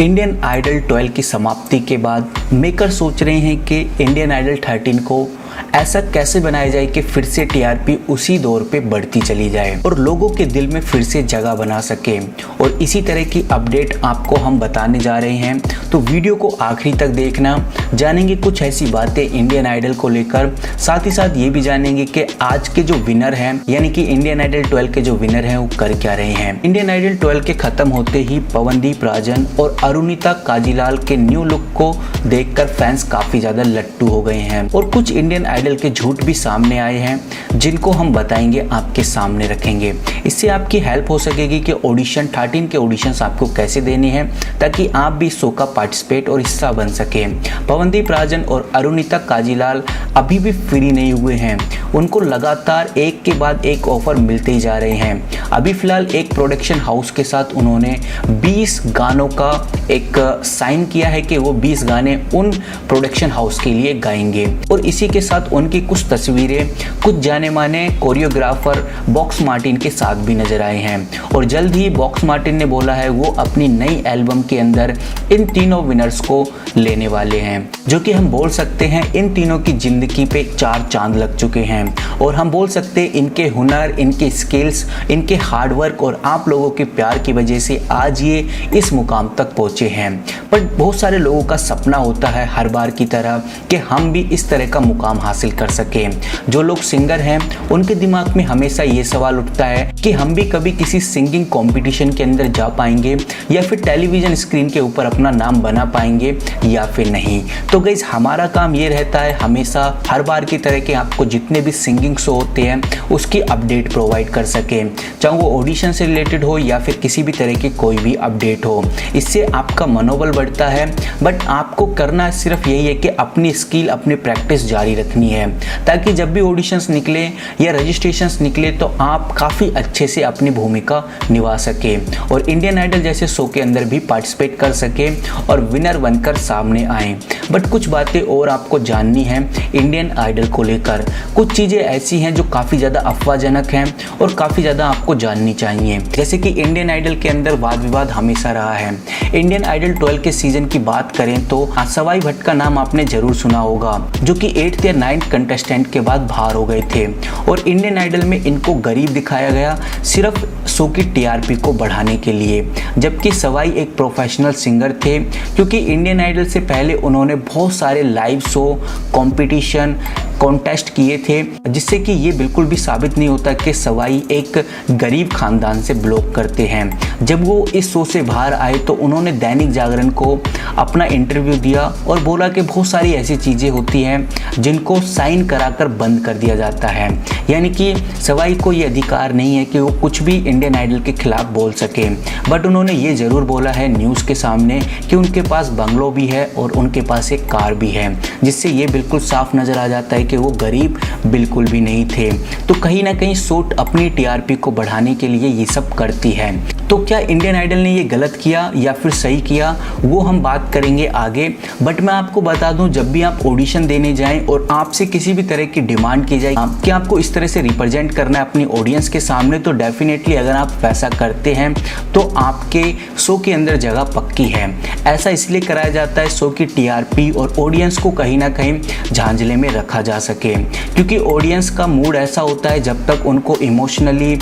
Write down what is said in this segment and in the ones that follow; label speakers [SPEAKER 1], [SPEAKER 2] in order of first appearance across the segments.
[SPEAKER 1] Indian idol 12 की समाप्ति के बाद मेकर सोच रहे हैं कि इंडियन आइडल 13 को ऐसा कैसे बनाया जाए कि फिर से टीआरपी उसी दौर पे बढ़ती चली जाए और लोगों के दिल में फिर से जगह बना सके। और इसी तरह की अपडेट आपको हम बताने जा रहे हैं, तो वीडियो को आखिरी तक देखना। जानेंगे कुछ ऐसी बातें इंडियन आइडल को लेकर, साथ ही साथ ये भी जानेंगे कि आज के जो विनर हैं यानी कि इंडियन आइडल 12 के जो विनर हैं वो कर क्या रहे हैं। इंडियन आइडल 12 के खत्म होते ही पवनदीप राजन और अरुणिता काजीलाल के न्यू लुक को देखकर फैंस काफी ज्यादा लट्टू हो गए हैं और कुछ इंडियन आइडल के झूठ भी सामने आए हैं जिनको हम बताएंगे, आपके सामने रखेंगे। इससे आपकी हेल्प हो सकेगी कि ऑडिशन 13 के ऑडिशंस आपको कैसे देने हैं ताकि आप भी शो का पार्टिसिपेट और हिस्सा बन सके। पवनदीप राजन और अरुणिता काजीलाल अभी भी फ्री नहीं हुए हैं, उनको लगातार एक के बाद एक ऑफर मिलते ही जा रहे हैं। अभी फिलहाल एक प्रोडक्शन हाउस के साथ उन्होंने 20 गानों का एक साइन किया है कि वो 20 गाने उन प्रोडक्शन हाउस के लिए गाएंगे और इसी के साथ उनकी कुछ तस्वीरें कुछ जाने माने कोरियोग्राफर बॉक्स मार्टिन के साथ भी नजर आए हैं। और जल्द ही बॉक्स मार्टिन ने बोला है वो अपनी नई एल्बम के अंदर इन तीनों विनर्स को लेने वाले हैं, जो कि हम बोल सकते हैं इन तीनों की जिंदगी पे 4 चांद लग चुके हैं। और हम बोल सकते हैं इनके हुनर, इनके स्किल्स, इनके हार्डवर्क और आप लोगों के प्यार की वजह से आज ये इस मुकाम तक पहुंचे हैं। पर बहुत सारे लोगों का सपना होता है हर बार की तरह कि हम भी इस तरह का मुकाम हासिल कर सकें। जो लोग सिंगर हैं उनके दिमाग में हमेशा ये सवाल उठता है कि हम भी कभी किसी सिंगिंग कंपटीशन के अंदर जा पाएंगे या फिर टेलीविजन स्क्रीन के ऊपर अपना नाम बना पाएंगे या फिर नहीं। तो गाइस हमारा काम ये रहता है हमेशा हर बार की तरह के आपको जितने भी सिंगिंग शो होते हैं उसकी अपडेट प्रोवाइड कर सके, चाहे वो ऑडिशन से रिलेटेड हो या फिर किसी भी तरह की कोई भी अपडेट हो। इससे आपका मनोबल बढ़ता है। बट आपको करना सिर्फ यही है कि अपनी स्किल, अपनी प्रैक्टिस जारी रखनी है ताकि जब भी ऑडिशंस निकले या रजिस्ट्रेशंस निकले तो आप काफ़ी अच्छे से अपनी भूमिका निभा सके और इंडियन आइडल जैसे शो के अंदर भी पार्टिसिपेट कर सके और विनर बनकर सामने आए। बट कुछ बातें और आपको जाननी है इंडियन आइडल को लेकर। कुछ चीज़ें ऐसी हैं जो काफ़ी ज़्यादा अफवाहजनक हैं और काफ़ी ज़्यादा आपको जाननी चाहिए। जैसे कि इंडियन आइडल के अंदर वाद विवाद हमेशा रहा है। इंडियन आइडल 12 के सीजन की बात करें तो सवाई भट्ट का नाम आपने जरूर सुना होगा, जो कि 8th या 9th कंटेस्टेंट के बाद बाहर हो गए थे और इंडियन आइडल में इनको गरीब दिखाया गया सिर्फ शो की टीआरपी को बढ़ाने के लिए, जबकि सवाई एक प्रोफेशनल सिंगर थे क्योंकि इंडियन आइडल से पहले उन्होंने बहुत सारे लाइव शो, कंपटीशन, कॉन्टेस्ट किए थे, जिससे कि ये बिल्कुल भी साबित नहीं होता कि सवाई एक गरीब खानदान से बिलोंग करते हैं। जब वो इस शो से बाहर आए तो उन्होंने दैनिक जागरण को अपना इंटरव्यू दिया और बोला कि बहुत सारी ऐसी चीज़ें होती हैं जिनको साइन कराकर बंद कर दिया जाता है, यानी कि सवाई को ये अधिकार नहीं है कि वो कुछ भी इंडियन आइडल के खिलाफ बोल सके। बट उन्होंने ये ज़रूर बोला है न्यूज़ के सामने कि उनके पास बंगलो भी है और उनके पास एक कार भी है, जिससे ये बिल्कुल साफ नज़र आ जाता है कि वो गरीब बिल्कुल भी नहीं थे। तो कहीं ना कहीं शो अपनी टीआरपी को बढ़ाने के लिए ये सब करती है। तो क्या इंडियन आइडल ने ये गलत किया या फिर सही किया, वो हम बात करेंगे आगे। बट मैं आपको बता दूं, जब भी आप ऑडिशन देने जाएं और आपसे किसी भी तरह की डिमांड की जाए कि आपको इस तरह से रिप्रेजेंट करना है अपनी ऑडियंस के सामने, तो डेफिनेटली अगर आप वैसा करते हैं तो आपके शो के अंदर जगह पक्की है। ऐसा इसलिए कराया जाता है शो की टीआरपी और ऑडियंस को कहीं ना कहीं झांझले में रखा जा सके, क्योंकि ऑडियंस का मूड ऐसा होता है जब तक उनको इमोशनली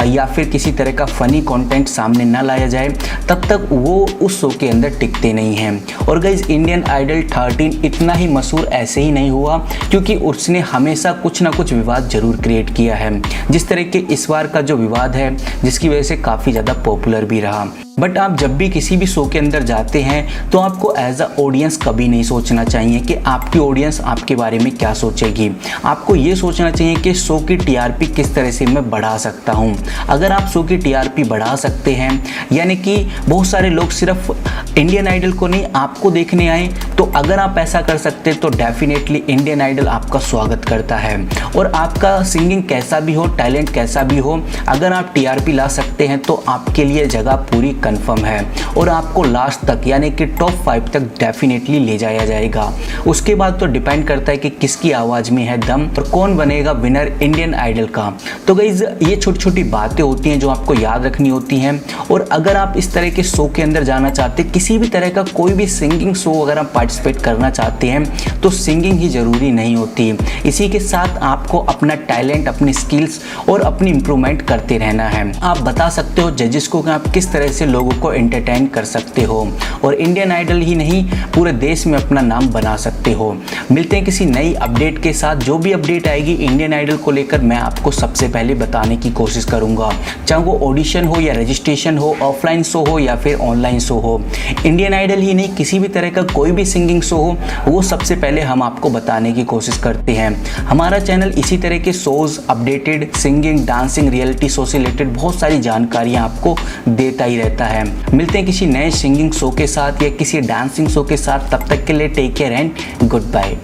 [SPEAKER 1] या फिर किसी तरह का फनी कंटेंट सामने ना लाया जाए तब तक वो उस शो के अंदर टिकते नहीं हैं। और गाइस इंडियन आइडल 13 इतना ही मशहूर ऐसे ही नहीं हुआ, क्योंकि उसने हमेशा कुछ ना कुछ विवाद जरूर क्रिएट किया है, जिस तरह के इस बार का जो विवाद है जिसकी वजह से काफ़ी ज़्यादा पॉपुलर भी रहा। बट आप जब भी किसी भी शो के अंदर जाते हैं तो आपको एज अ ऑडियंस कभी नहीं सोचना चाहिए कि आपकी ऑडियंस आपके बारे में क्या सोचेगी। आपको ये सोचना चाहिए कि शो की टीआरपी किस तरह से मैं बढ़ा सकता हूँ। अगर आप शो की टीआरपी बढ़ा सकते हैं, यानी कि बहुत सारे लोग सिर्फ इंडियन आइडल को नहीं आपको देखने आए, तो अगर आप ऐसा कर सकते हैं तो डेफिनेटली इंडियन आइडल आपका स्वागत करता है। और आपका सिंगिंग कैसा भी हो, टैलेंट कैसा भी हो, अगर आप टीआरपी ला सकते हैं तो आपके लिए जगह पूरी कंफर्म है और आपको लास्ट तक यानी कि टॉप 5 तक डेफिनेटली ले जाया जाएगा। उसके बाद तो डिपेंड करता है कि किसकी आवाज़ में है दम और कौन बनेगा विनर इंडियन आइडल का। तो गाइस ये छोटी छोटी बातें होती हैं जो आपको याद रखनी होती हैं। और अगर आप इस तरह के शो के अंदर जाना चाहते हैं, किसी भी तरह का कोई भी सिंगिंग शो अगर आप पार्टिसिपेट करना चाहते हैं तो सिंगिंग ही ज़रूरी नहीं होती। इसी के साथ आपको अपना टैलेंट, अपनी स्किल्स और अपनी इम्प्रूवमेंट करते रहना है। आप बता सकते हो जजेस को कि आप किस तरह से लोगों को एंटरटेन कर सकते हो और इंडियन आइडल ही नहीं पूरे देश में अपना नाम बना सकते हो। मिलते हैं किसी नई अपडेट के साथ। जो भी अपडेट आएगी इंडियन आइडल को लेकर मैं आपको सबसे पहले बताने की कोशिश करूंगा, चाहे वो ऑडिशन हो या रजिस्ट्रेशन हो, ऑफलाइन शो हो या फिर ऑनलाइन शो हो। इंडियन आइडल ही नहीं, किसी भी तरह का कोई भी सिंगिंग शो हो वो सबसे पहले हम आपको बताने की कोशिश करते हैं। हमारा चैनल इसी तरह के shows, updated singing, dancing, reality show से रिलेटेड बहुत सारी जानकारियां आपको देता ही रहता है। मिलते हैं किसी नए सिंगिंग शो के साथ या किसी डांसिंग शो के साथ। तब तक के लिए take care and good bye.